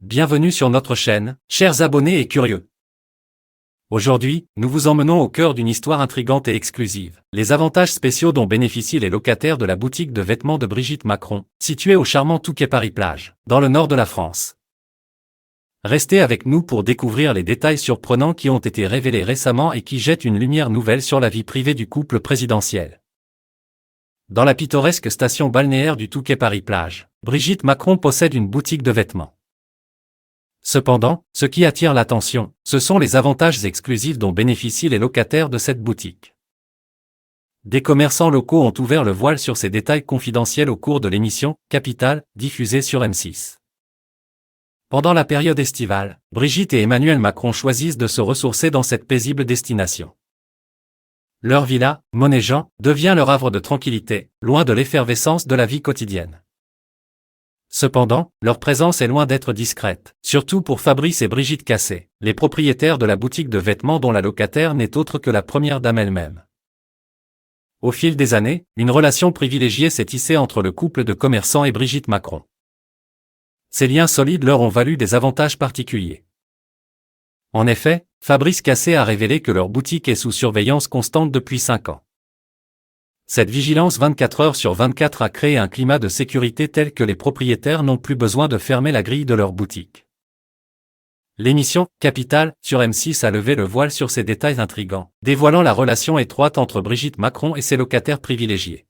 Bienvenue sur notre chaîne, chers abonnés et curieux. Aujourd'hui, nous vous emmenons au cœur d'une histoire intrigante et exclusive. Les avantages spéciaux dont bénéficient les locataires de la boutique de vêtements de Brigitte Macron, située au charmant Touquet-Paris-Plage, dans le nord de la France. Restez avec nous pour découvrir les détails surprenants qui ont été révélés récemment et qui jettent une lumière nouvelle sur la vie privée du couple présidentiel. Dans la pittoresque station balnéaire du Touquet-Paris-Plage, Brigitte Macron possède une boutique de vêtements. Cependant, ce qui attire l'attention, ce sont les avantages exclusifs dont bénéficient les locataires de cette boutique. Des commerçants locaux ont ouvert le voile sur ces détails confidentiels au cours de l'émission « Capital » diffusée sur M6. Pendant la période estivale, Brigitte et Emmanuel Macron choisissent de se ressourcer dans cette paisible destination. Leur villa, Monet-Jean, devient leur havre de tranquillité, loin de l'effervescence de la vie quotidienne. Cependant, leur présence est loin d'être discrète, surtout pour Fabrice et Brigitte Cassé, les propriétaires de la boutique de vêtements dont la locataire n'est autre que la première dame elle-même. Au fil des années, une relation privilégiée s'est tissée entre le couple de commerçants et Brigitte Macron. Ces liens solides leur ont valu des avantages particuliers. En effet, Fabrice Cassé a révélé que leur boutique est sous surveillance constante depuis 5 ans. Cette vigilance 24 heures sur 24 a créé un climat de sécurité tel que les propriétaires n'ont plus besoin de fermer la grille de leur boutique. L'émission « Capital » sur M6 a levé le voile sur ces détails intrigants, dévoilant la relation étroite entre Brigitte Macron et ses locataires privilégiés.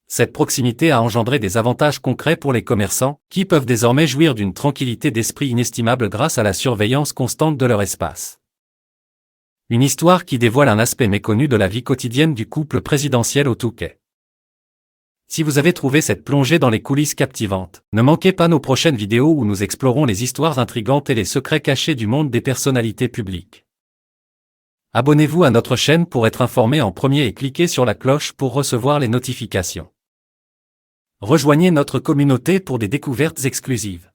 Cette proximité a engendré des avantages concrets pour les commerçants, qui peuvent désormais jouir d'une tranquillité d'esprit inestimable grâce à la surveillance constante de leur espace. Une histoire qui dévoile un aspect méconnu de la vie quotidienne du couple présidentiel au Touquet. Si vous avez trouvé cette plongée dans les coulisses captivante, ne manquez pas nos prochaines vidéos où nous explorons les histoires intrigantes et les secrets cachés du monde des personnalités publiques. Abonnez-vous à notre chaîne pour être informé en premier et cliquez sur la cloche pour recevoir les notifications. Rejoignez notre communauté pour des découvertes exclusives.